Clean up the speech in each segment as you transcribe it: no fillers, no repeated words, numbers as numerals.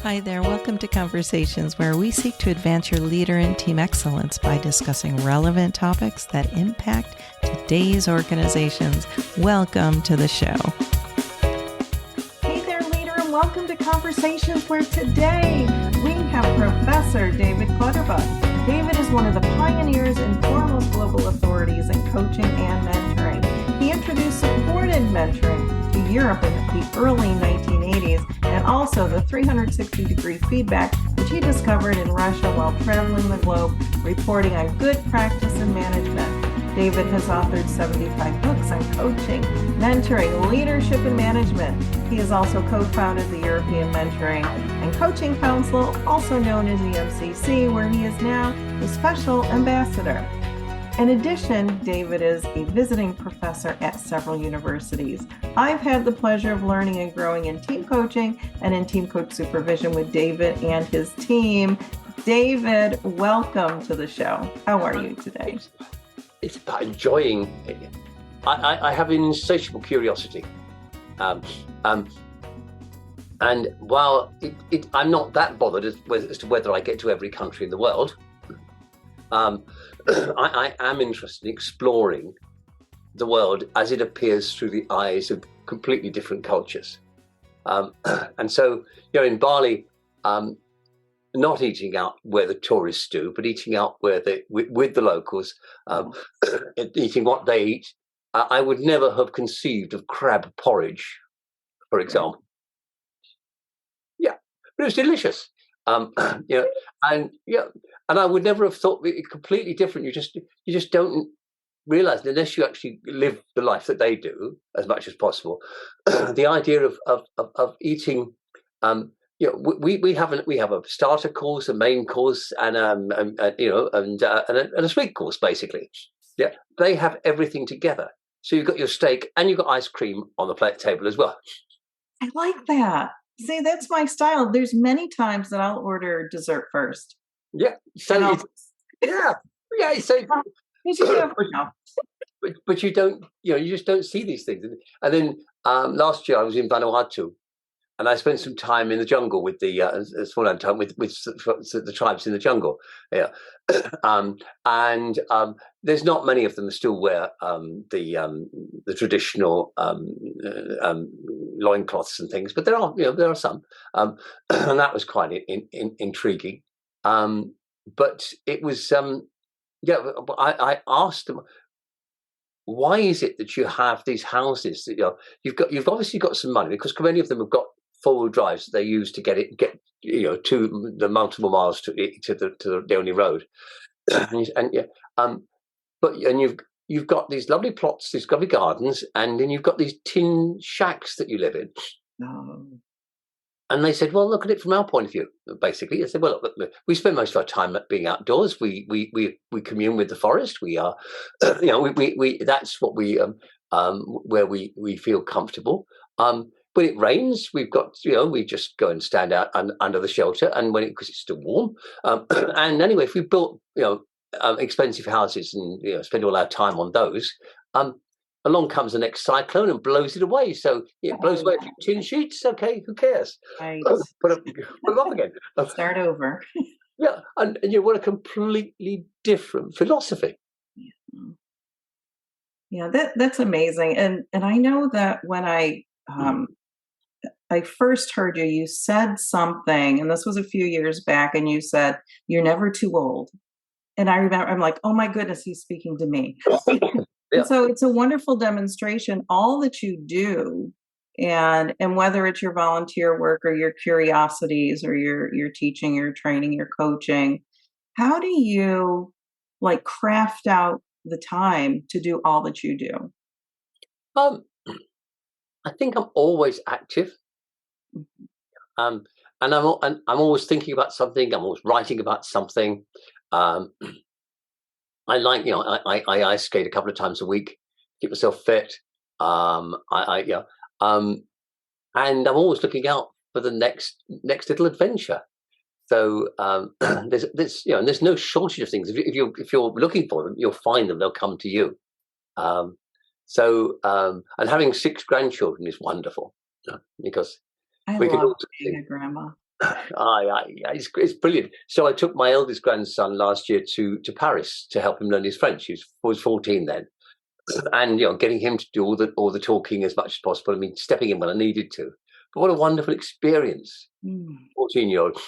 Hi there, welcome to Conversations, where we seek to advance your leader and team excellence by discussing relevant topics that impact today's organizations. Welcome to the show. Hey there, leader, and welcome to Conversations, where today we have Professor David Clutterbuck. David is one of the pioneers and foremost global authorities in coaching and mentoring. He introduced supported mentoring to Europe in the early 1980s, and also the 360-degree feedback, which he discovered in Russia while traveling the globe, reporting on good practice and management. David has authored 75 books on coaching, mentoring, leadership, and management. He has also co-founded the European Mentoring and Coaching Council, also known as EMCC, where he is now the special ambassador. In addition, David is a visiting professor at several universities. I've had the pleasure of learning and growing in team coaching and in team coach supervision with David and his team. David, welcome to the show. How are you today? It's about enjoying it. I have an insatiable curiosity. And while I'm not that bothered as to whether I get to every country in the world, I am interested in exploring the world as it appears through the eyes of completely different cultures. And so, in Bali, not eating out where the tourists do, but eating out with the locals, eating what they eat. I would never have conceived of crab porridge, for example. Yeah, but it was delicious. And I would never have thought it completely different. You just don't realize, unless you actually live the life that they do as much as possible. The idea of eating. We have a starter course, a main course, and a sweet course, basically. Yeah, they have everything together. So you've got your steak and you've got ice cream on the table as well. I like that. See, that's my style. There's many times that I'll order dessert first. Yeah. So but you don't, you just don't see these things. And then last year I was in Vanuatu, and I spent some time in the jungle with the the tribes in the jungle. Yeah, and there's not many of them still wear the traditional loincloths and things, but there are some, and that was quite intriguing. But it was I asked them, why is it that you have these houses that you've obviously got some money, because many of them have got four-wheel drives that they use to get to the multiple miles to the only road, but you've got these lovely plots, these lovely gardens, and then you've got these tin shacks that you live in. Oh. And they said, well, look at it from our point of view, basically. I said, well, look, we spend most of our time being outdoors. We commune with the forest. We are, that's what where we feel comfortable. When it rains, we've got, we just go and stand out under the shelter, and because it's still warm. And anyway, if we built, expensive houses and spend all our time on those, along comes the next cyclone and blows it away. So it blows away a few tin sheets. Okay, who cares? Right. Put them up again. Start over. Yeah, and what a completely different philosophy. Yeah, that's amazing. And I know that when I first heard you said something, and this was a few years back, and you said, you're never too old. And I remember, I'm like, oh my goodness, he's speaking to me. Yeah. And so it's a wonderful demonstration, all that you do, and whether it's your volunteer work or your curiosities or your teaching, your training, your coaching, how do you craft out the time to do all that you do? I think I'm always active. And I'm always thinking about something. I'm always writing about something. I like, I ice skate a couple of times a week, keep myself fit. And I'm always looking out for the next little adventure. So there's no shortage of things. If you're looking for them, you'll find them. They'll come to you. And having 6 grandchildren is wonderful, because I love being a grandma. It's brilliant. So I took my eldest grandson last year to Paris to help him learn his French. He was 14 then, and getting him to do all the talking as much as possible. I mean, stepping in when I needed to. But what a wonderful experience! 14-year-old.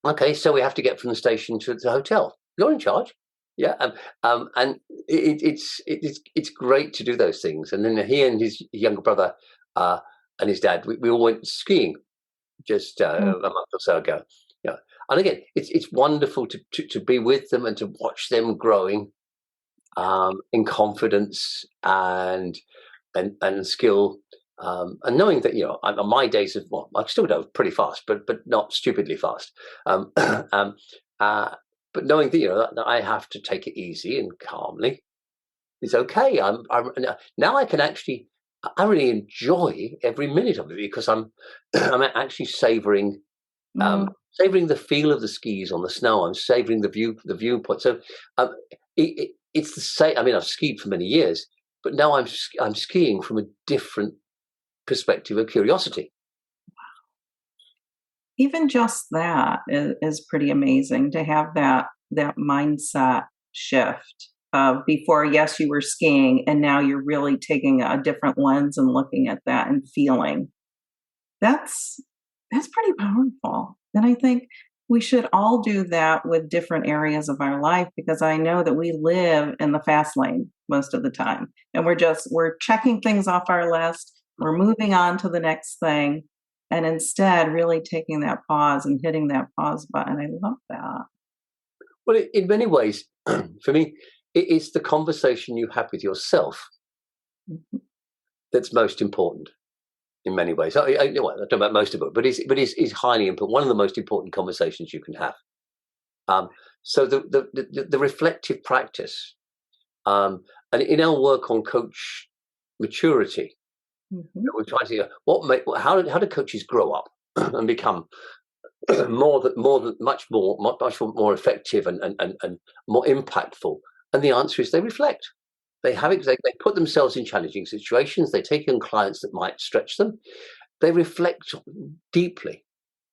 Okay, so we have to get from the station to the hotel. You're in charge. Yeah, and it's great to do those things. And then he and his younger brother and his dad, we all went skiing just a month or so ago. Yeah, and again, it's wonderful to be with them and to watch them growing in confidence and skill. And knowing that my days of I still go pretty fast, but not stupidly fast. But knowing that that I have to take it easy and calmly is okay. Now I can actually I really enjoy every minute of it because I'm actually savoring the feel of the skis on the snow. I'm savoring the viewpoint. So it's the same. I mean, I've skied for many years, but now I'm skiing from a different perspective of curiosity. Even just that is pretty amazing to have that mindset shift of before, yes, you were skiing, and now you're really taking a different lens and looking at that and feeling. That's pretty powerful. And I think we should all do that with different areas of our life, because I know that we live in the fast lane most of the time, and we're checking things off our list. We're moving on to the next thing, and instead really taking that pause and hitting that pause button. I love that. Well, in many ways, for me, it's the conversation you have with yourself that's most important. In many ways, I don't know about most of it, but it's highly important. One of the most important conversations you can have. So the reflective practice, and in our work on coach maturity, we're trying to how do coaches grow up and become much more effective and more impactful? And the answer is they reflect. They put themselves in challenging situations. They take on clients that might stretch them. They reflect deeply,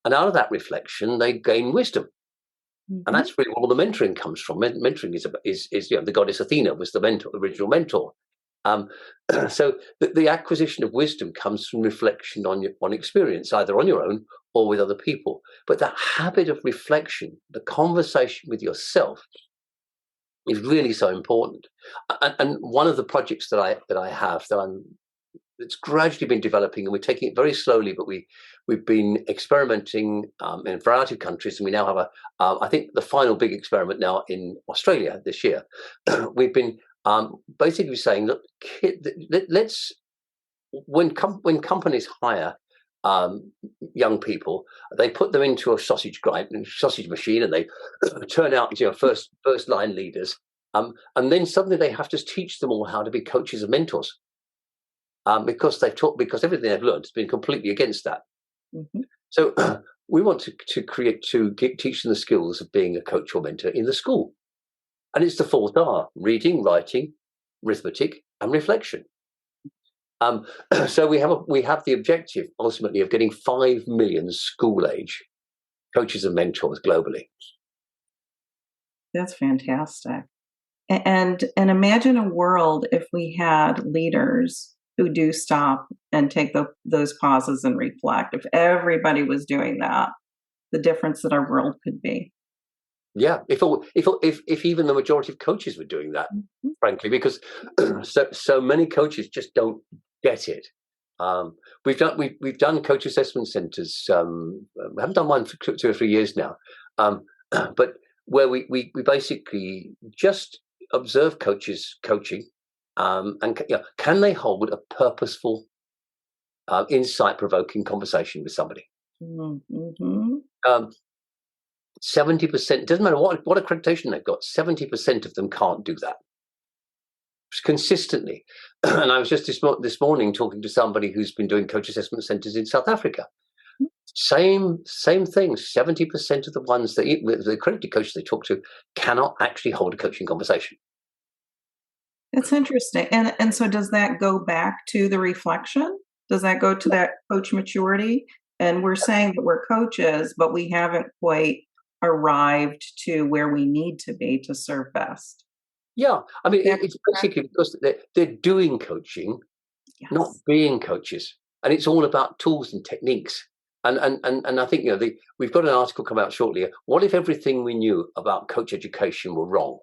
and out of that reflection, they gain wisdom. And that's really where all the mentoring comes from. Mentoring is the goddess Athena was the original mentor. So the acquisition of wisdom comes from reflection on experience, either on your own or with other people. But that habit of reflection, the conversation with yourself, is really so important. And one of the projects that I have that's gradually been developing, and we're taking it very slowly, but we've been experimenting in a variety of countries, and we now have I think the final big experiment now in Australia this year. We've been basically saying, look, let's when companies hire young people, they put them into a sausage machine, and they turn out first line leaders, and then suddenly they have to teach them all how to be coaches and mentors, because everything they've learned has been completely against that. So we want to teach them the skills of being a coach or mentor in the school, and it's the 4 R: reading, writing, arithmetic, and reflection. So we have the objective ultimately of getting 5 million school age coaches and mentors globally. That's fantastic. And imagine a world if we had leaders who do stop and take those pauses and reflect. If everybody was doing that, the difference that our world could be. Yeah, if even the majority of coaches were doing that, frankly, because so many coaches just don't get it. We've done coach assessment centers. We haven't done one for 2 or 3 years now, but where we basically just observe coaches coaching, and can they hold a purposeful, insight-provoking conversation with somebody? 70%, doesn't matter what accreditation they've got, 70% of them can't do that consistently. And I was just this morning talking to somebody who's been doing coach assessment centers in South Africa. Same thing. 70% of the ones the accredited coaches they talk to cannot actually hold a coaching conversation. It's interesting. And so does that go back to the reflection? Does that go to that coach maturity? And we're saying that we're coaches, but we haven't quite arrived to where we need to be to serve best. Yeah, I mean, That it's correct? basically because they're doing coaching, not Yes. being coaches, and it's all about tools and techniques. And I think we've got an article come out shortly. What if everything we knew about coach education were wrong?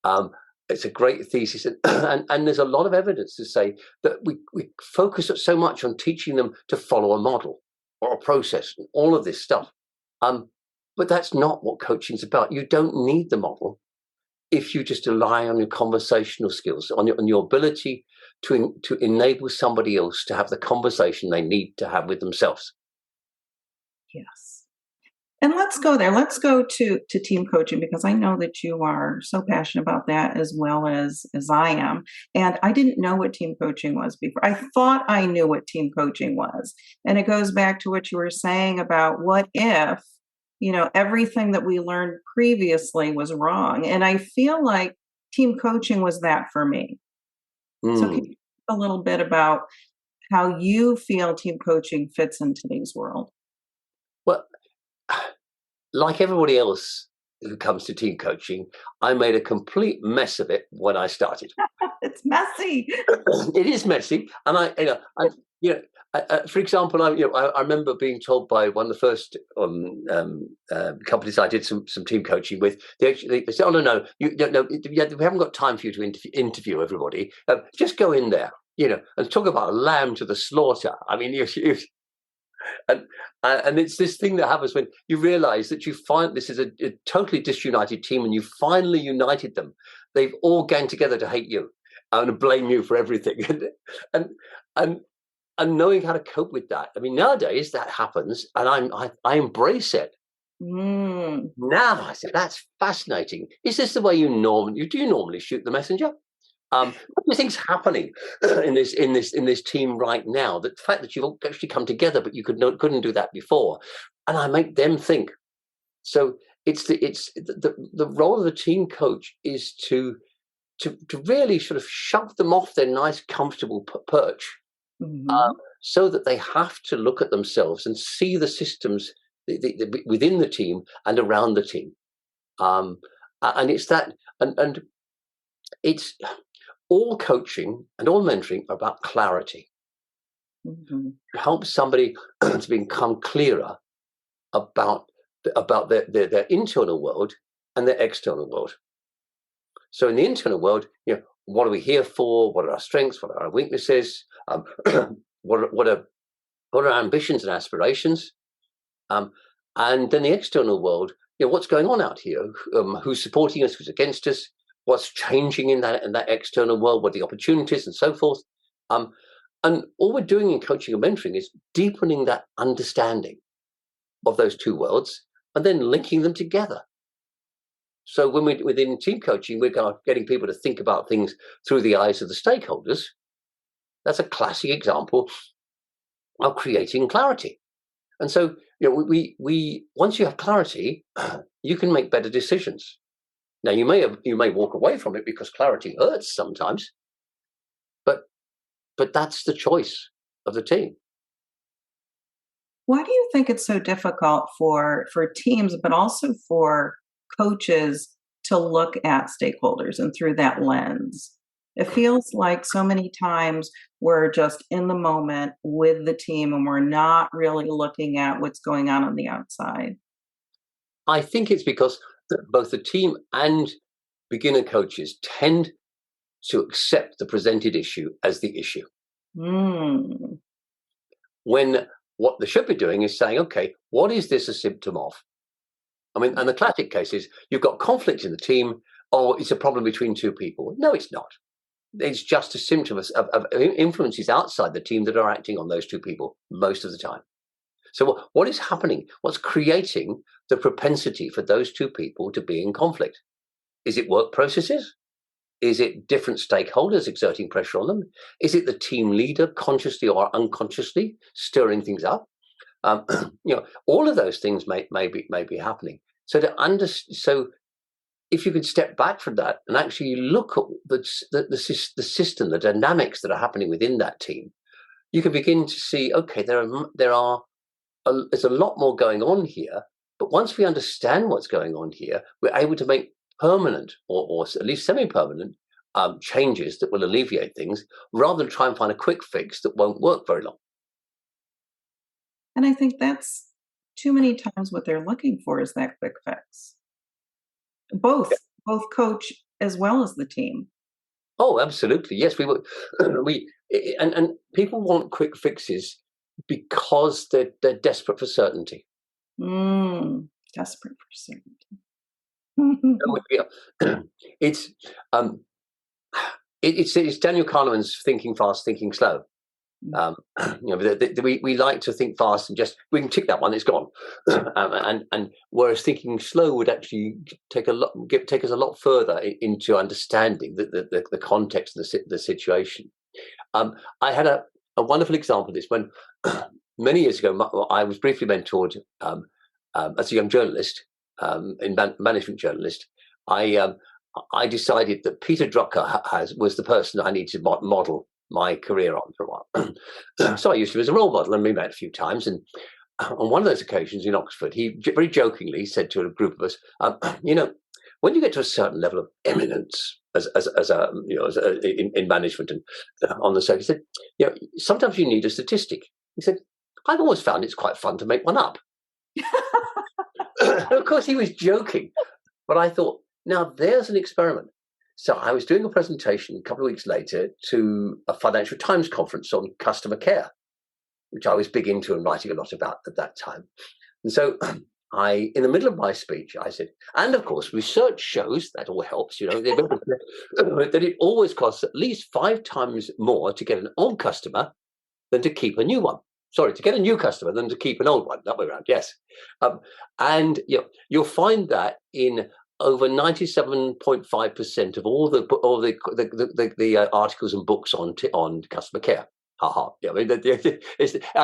Um, it's a great thesis, and there's a lot of evidence to say that we focus so much on teaching them to follow a model or a process, and all of this stuff. But that's not what coaching's about. You don't need the model if you just rely on your conversational skills, on your ability to enable somebody else to have the conversation they need to have with themselves. Yes. And let's go there. Let's go to team coaching because I know that you are so passionate about that as well as I am. And I didn't know what team coaching was before. I thought I knew what team coaching was. And it goes back to what you were saying about what if, everything that we learned previously was wrong. And I feel like team coaching was that for me. So can Mm. you talk a little bit about how you feel team coaching fits in today's world? Well, like everybody else who comes to team coaching, I made a complete mess of it when I started. It's messy. It is messy, and for example, I remember being told by one of the first companies I did some team coaching with. They said, "Oh no, you don't know. We haven't got time for you to interview everybody. Just go in there, and talk about a lamb to the slaughter." I mean, and it's this thing that happens when you realize that you find this is a totally disunited team, and you finally united them. They've all gang together to hate you and blame you for everything, and and and knowing how to cope with that. I mean, nowadays that happens, and I embrace it. Mm. Now I said that's fascinating. Is this the way you do normally shoot the messenger? What do you think's happening in this team right now? The fact that you've actually come together, but you couldn't do that before, and I make them think. So the role of the team coach is to really sort of shove them off their nice, comfortable perch, Mhm. so that they have to look at themselves and see the systems within the team and around the team. And it's that, and it's all coaching and all mentoring are about clarity. Mhm. Help somebody to become clearer about their internal world and their external world. So in the internal world, what are we here for? What are our strengths? What are our weaknesses? What are our ambitions and aspirations? Um, and then the external world, what's going on out here? Who's supporting us? Who's against us? What's changing in that external world? What are the opportunities and so forth? And all we're doing in coaching and mentoring is deepening that understanding of those two worlds and then linking them together. So when we're within team coaching, we're kind of getting people to think about things through the eyes of the stakeholders. That's a classic example of creating clarity. And so, we once you have clarity, you can make better decisions. Now, you may walk away from it because clarity hurts sometimes, but that's the choice of the team. Why do you think it's so difficult for teams, but also for coaches to look at stakeholders and through that lens? It feels like so many times we're just in the moment with the team and we're not really looking at what's going on the outside. I think it's because both the team and beginner coaches tend to accept the presented issue as the issue, Mm. when what they should be doing is saying, okay, what is this a symptom of? I mean, and the classic case is you've got conflict in the team, or it's a problem between two people. No, it's not. It's just a symptom of influences outside the team that are acting on those two people most of the time. So what is happening? What's creating the propensity for those two people to be in conflict? Is it work processes? Is it different stakeholders exerting pressure on them? Is it the team leader consciously or unconsciously stirring things up? All of those things may be happening. So if you could step back from that and actually look at the system, the dynamics that are happening within that team, you can begin to see, okay, there's a lot more going on here. But once we understand what's going on here, we're able to make permanent or at least semi-permanent changes that will alleviate things, rather than try and find a quick fix that won't work very long. And I think that's too many times what they're looking for is that quick fix. Both coach as well as the team. Oh, absolutely. Yes, we would. And people want quick fixes because they're desperate for certainty. Desperate for certainty. It's it's Daniel Kahneman's thinking fast, thinking slow. We like to think fast and just we can tick that one, it's gone. And whereas thinking slow would actually take us a lot further into understanding the context of the situation. I had a wonderful example of this when many years ago I was briefly mentored as a young journalist, management journalist. I decided that Peter Drucker was the person I needed to model my career on for a while. So I used him as a role model, and we met a few times. And on one of those occasions in Oxford, he very jokingly said to a group of us, when you get to a certain level of eminence in management and on the circuit, he said, sometimes you need a statistic. He said, I've always found it's quite fun to make one up. Of course, he was joking, but I thought, now there's an experiment. So I was doing a presentation a couple of weeks later to a Financial Times conference on customer care, which I was big into and writing a lot about at that time. And so in the middle of my speech, I said, and of course, research shows that all helps, that it always costs at least 5 times more to get an old customer than to keep a new one. Sorry, to get a new customer than to keep an old one. That way around, yes. And you'll find that in over 97.5% of all the articles and books on customer care. I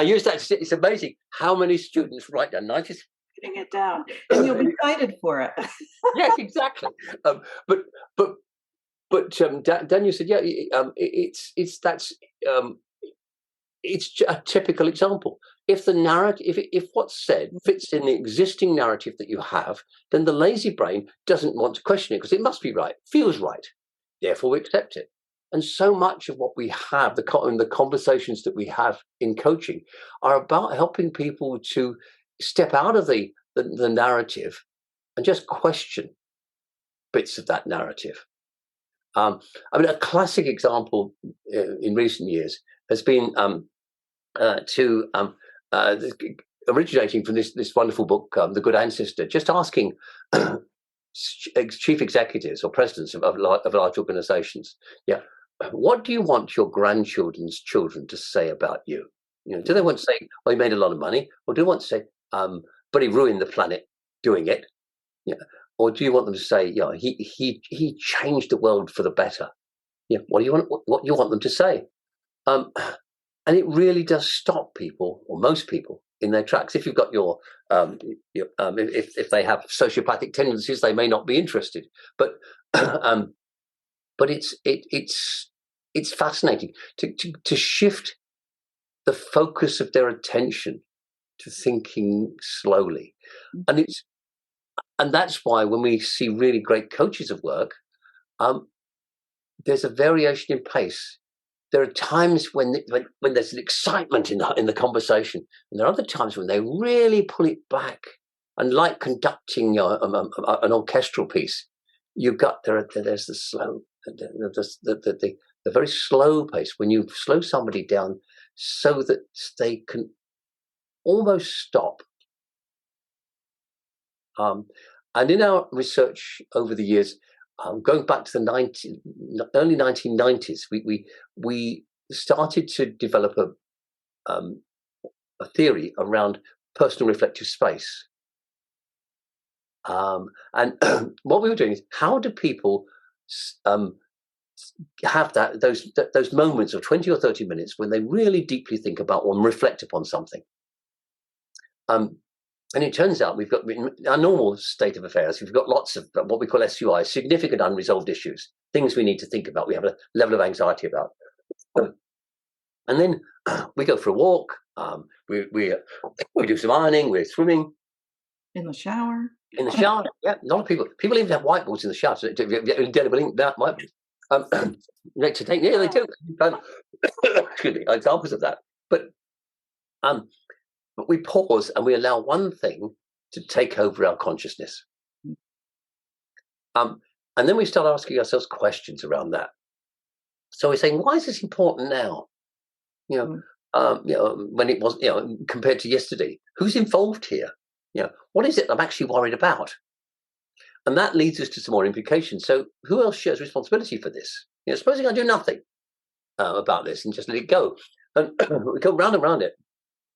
use that. It's amazing how many students write down 90. Getting it down, and you'll be cited for it. Yes, exactly. But Daniel said, it's a typical example. If the narrative, if what's said fits in the existing narrative that you have, then the lazy brain doesn't want to question it because it must be right, feels right. Therefore, we accept it. And so much of what we have, the conversations that we have in coaching, are about helping people to step out of the narrative and just question bits of that narrative. A classic example in recent years has been originating from this wonderful book, The Good Ancestor, just asking chief executives or presidents of large organizations, what do you want your grandchildren's children to say about you? Do they want to say, "Oh, he made a lot of money," or do they want to say, "But he ruined the planet doing it"? Or do you want them to say, he changed the world for the better"? What do you want them to say? And it really does stop people, or most people, in their tracks. If you've got if they have sociopathic tendencies, they may not be interested. But it's fascinating to shift the focus of their attention to thinking slowly, and that's why when we see really great coaches at work, there's a variation in pace. There are times when there's an excitement in the conversation, and there are other times when they really pull it back. And like conducting an orchestral piece, there's the slow, the very slow pace when you slow somebody down so that they can almost stop. And in our research over the years, going back to the early 1990s, we started to develop a theory around personal reflective space. And what we were doing is, how do people have those moments of 20 or 30 minutes when they really deeply think about or reflect upon something? And it turns out we've got our normal state of affairs. We've got lots of what we call SUI, significant unresolved issues, things we need to think about. We have a level of anxiety about. And then we go for a walk. We do some ironing. We're swimming. In the shower. In the shower. Yeah, a lot of people even have whiteboards in the shower. So indelible ink whiteboards. They do. Excuse me, examples of that. But we pause and we allow one thing to take over our consciousness. And then we start asking ourselves questions around that. So we're saying, why is this important now? When it was, compared to yesterday, who's involved here? What is it I'm actually worried about? And that leads us to some more implications. So who else shares responsibility for this? Supposing I do nothing about this and just let it go. And we go round and round it.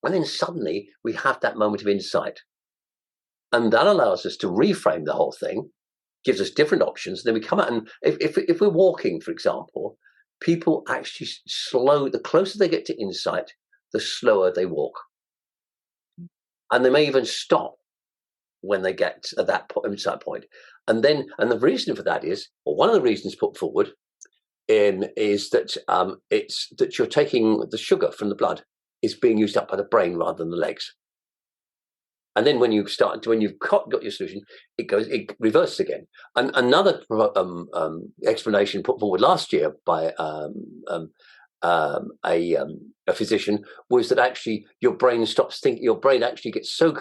And then suddenly we have that moment of insight. And that allows us to reframe the whole thing, gives us different options. Then we come out and if we're walking, for example, people actually slow. The closer they get to insight, the slower they walk. And they may even stop when they get at that insight point. And the reason for that is, or one of the reasons put forward is that it's that you're taking the sugar from the blood is being used up by the brain rather than the legs. And then when you've got your solution, it reverses again. And another explanation put forward last year by a physician was that actually your brain stops thinking. Your brain actually gets so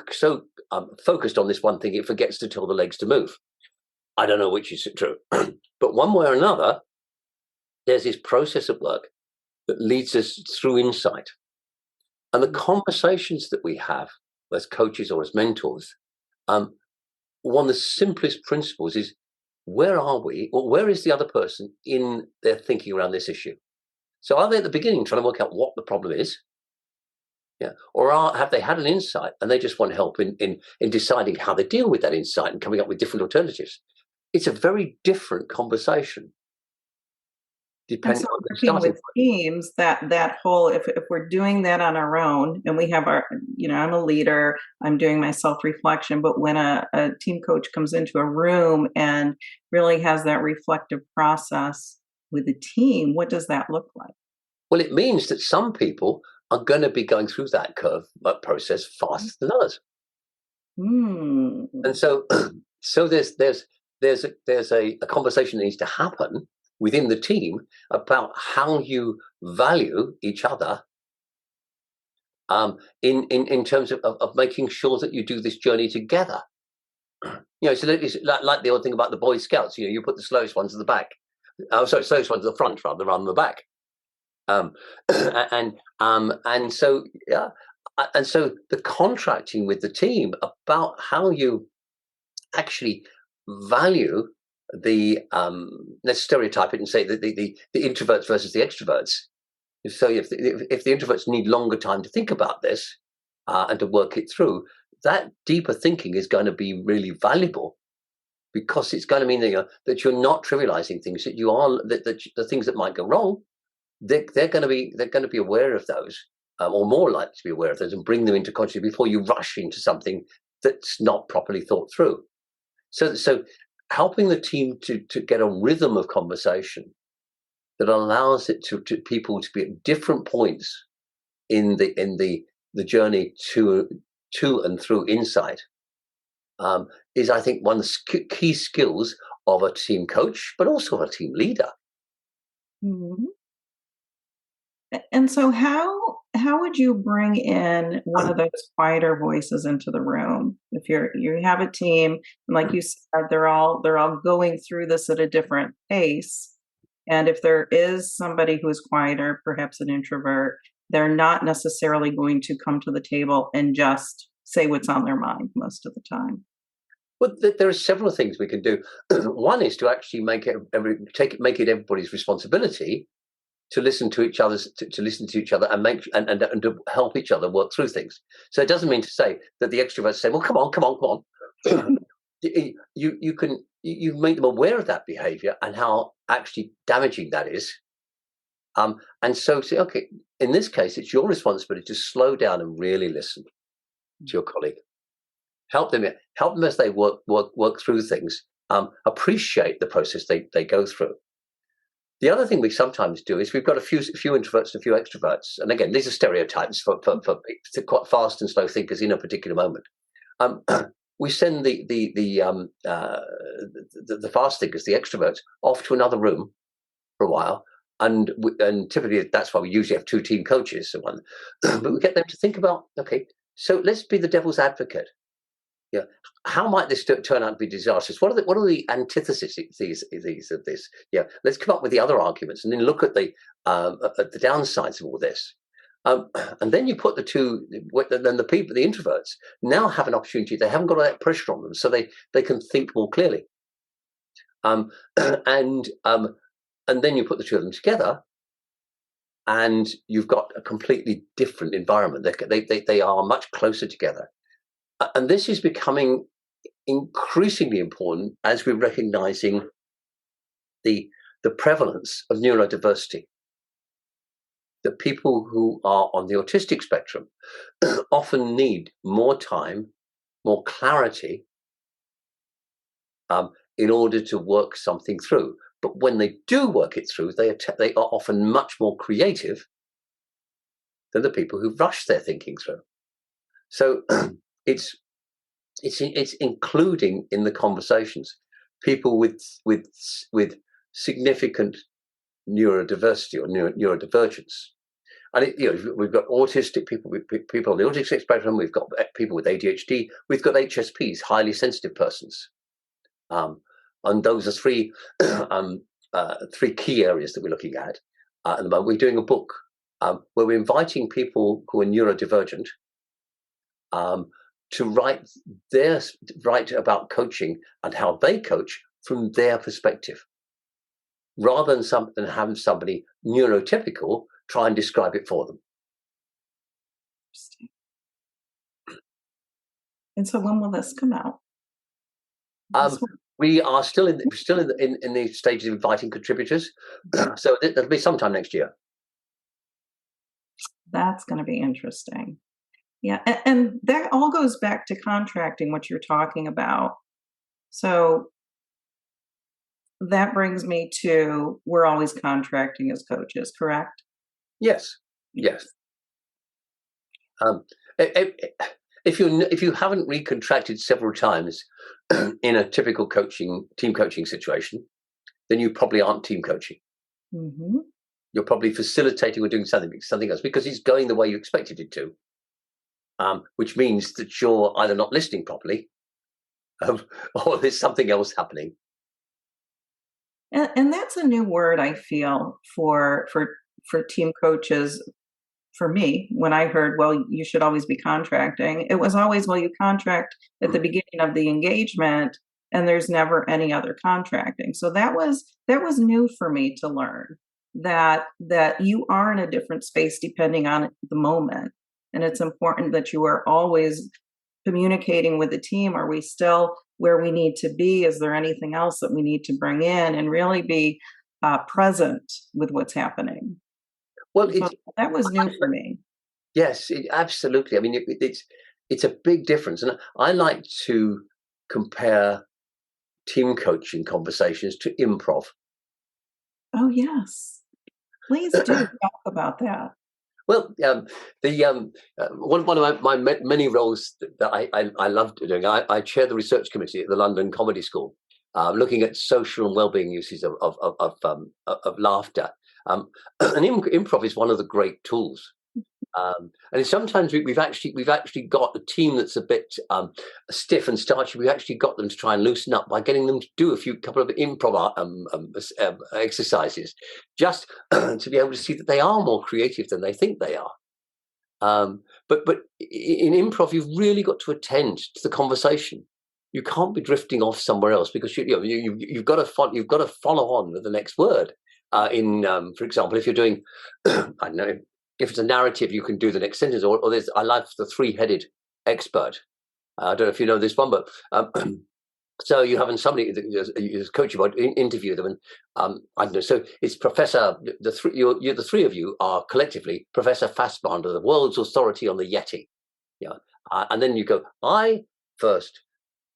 focused on this one thing, it forgets to tell the legs to move. I don't know which is true, but one way or another, there's this process of work that leads us through insight. And the conversations that we have as coaches or as mentors, one of the simplest principles is, where are we, or where is the other person in their thinking around this issue? So are they at the beginning trying to work out what the problem is? Yeah. Or have they had an insight and they just want help in deciding how they deal with that insight and coming up with different alternatives? It's a very different conversation. Depending on the working starting with teams, that whole, if we're doing that on our own and we have our, I'm a leader, I'm doing my self-reflection, but when a team coach comes into a room and really has that reflective process with the team, what does that look like? Well, it means that some people are going to be going through that process faster than others. And so there's a conversation that needs to happen within the team about how you value each other in terms of making sure that you do this journey together. So it's like the old thing about the Boy Scouts. You put the slowest ones at the back. Slowest ones at the front rather than the back. And so the contracting with the team about how you actually value let's stereotype it and say that the introverts versus the extroverts. So if the introverts need longer time to think about this and to work it through, that deeper thinking is going to be really valuable, because it's going to mean that you're not trivializing things, that you are that the things that might go wrong, they're going to be aware of those, or more likely to be aware of those, and bring them into consciousness before you rush into something that's not properly thought through. So helping the team to get a rhythm of conversation that allows it to people to be at different points in the journey to and through insight is, I think, one of the key skills of a team coach, but also a team leader. Mm-hmm. And so how would you bring in one of those quieter voices into the room? If you have a team, and like you said, they're all going through this at a different pace. And if there is somebody who is quieter, perhaps an introvert, they're not necessarily going to come to the table and just say what's on their mind most of the time. Well, there are several things we can do. One is to actually make it everybody's responsibility to listen to each other, and to help each other work through things. So it doesn't mean to say that the extroverts say, "Well, come on." You make them aware of that behaviour and how actually damaging that is. And so say, okay, in this case, it's your responsibility to slow down and really listen to your colleague. Help them as they work through things. Appreciate the process they go through. The other thing we sometimes do is we've got a few introverts and a few extroverts, and again, these are stereotypes for quite fast and slow thinkers in a particular moment. We send the fast thinkers, the extroverts, off to another room for a while, and typically that's why we usually have two team coaches. But we get them to think about, okay, so let's be the devil's advocate. Yeah, how might this turn out to be disastrous? What are the antitheses of this? Yeah, let's come up with the other arguments and then look at the downsides of all this. And then you put the two. Then the introverts now have an opportunity. They haven't got all that pressure on them, so they can think more clearly. And then you put the two of them together, and you've got a completely different environment. They are much closer together. And this is becoming increasingly important as we're recognizing the prevalence of neurodiversity. That people who are on the autistic spectrum often need more time, more clarity in order to work something through. But when they do work it through, they are often much more creative than the people who rush their thinking through. So it's including in the conversations people with significant neurodiversity or neurodivergence, and we've got autistic people, people on the autistic spectrum. We've got people with ADHD. We've got HSPs, highly sensitive persons, and those are three key areas that we're looking at the moment. We're doing a book where we're inviting people who are neurodivergent to write about coaching and how they coach from their perspective, rather than having somebody neurotypical try and describe it for them. Interesting. And so, when will this come out? We are still in the stages of inviting contributors, so it'll be sometime next year. That's going to be interesting. Yeah, and that all goes back to contracting, what you're talking about. So that brings me to, we're always contracting as coaches, correct? Yes. If you haven't recontracted several times in a typical team coaching situation, then you probably aren't team coaching. Mm-hmm. You're probably facilitating or doing something else because it's going the way you expected it to. Which means that you're either not listening properly, or there's something else happening. And that's a new word, I feel, for team coaches. For me, when I heard, well, you should always be contracting, it was always, well, you contract at the beginning of the engagement, and there's never any other contracting. So that was new for me to learn that you are in a different space depending on the moment. And it's important that you are always communicating with the team. Are we still where we need to be? Is there anything else that we need to bring in? And really be present with what's happening. Well, so that was new for me. Yes, absolutely. I mean, it's a big difference. And I like to compare team coaching conversations to improv. Oh, yes. Please do talk about that. Well, one of my many roles that I love doing, I chair the research committee at the London Comedy School, looking at social and well-being uses of laughter. And improv is one of the great tools. And sometimes we've actually got a team that's a bit stiff and starchy. We've actually got them to try and loosen up by getting them to do a couple of improv exercises, just to be able to see that they are more creative than they think they are. But in improv, you've really got to attend to the conversation. You can't be drifting off somewhere else because you've got to follow on with the next word. For example, if you're doing, I don't know. If it's a narrative, you can do the next sentence. Or there's, I like the three-headed expert. I don't know if you know this one, but so you're having somebody who's coaching about interview them, and I don't know. So it's Professor. The three of you are collectively Professor Fassbinder, the world's authority on the Yeti. Yeah, and then you go. I first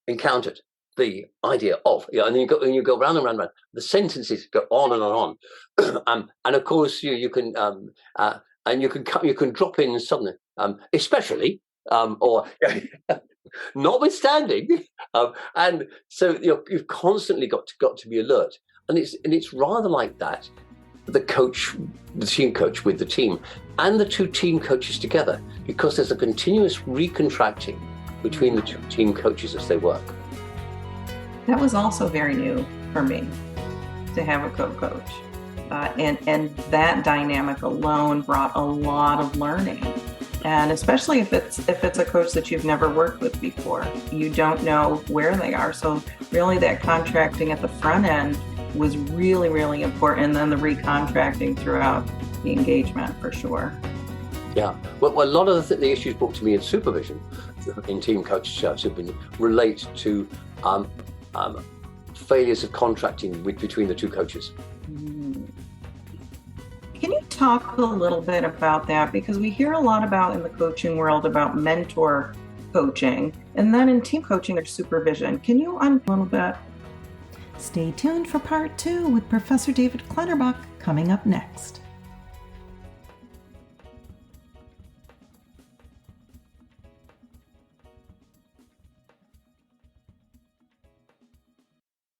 encountered the idea of, and then you go round and round and round. The sentences go on and on and on, and of course you can and you can drop in something, especially or notwithstanding, and so you've constantly got to be alert, and it's rather like that. The team coach with the team, and the two team coaches together, because there's a continuous recontracting between the two team coaches as they work. That was also very new for me, to have a co-coach. And that dynamic alone brought a lot of learning. And especially if it's a coach that you've never worked with before, you don't know where they are. So really that contracting at the front end was really, really important. And then the recontracting throughout the engagement, for sure. Yeah, well, a lot of the issues brought to me in supervision, in team coach supervision, relate to failures of contracting between the two coaches. Can you talk a little bit about that? Because we hear a lot about in the coaching world about mentor coaching, and then in team coaching there's supervision. Can you a little bit? Stay tuned for part 2 with Professor David Clutterbuck coming up next.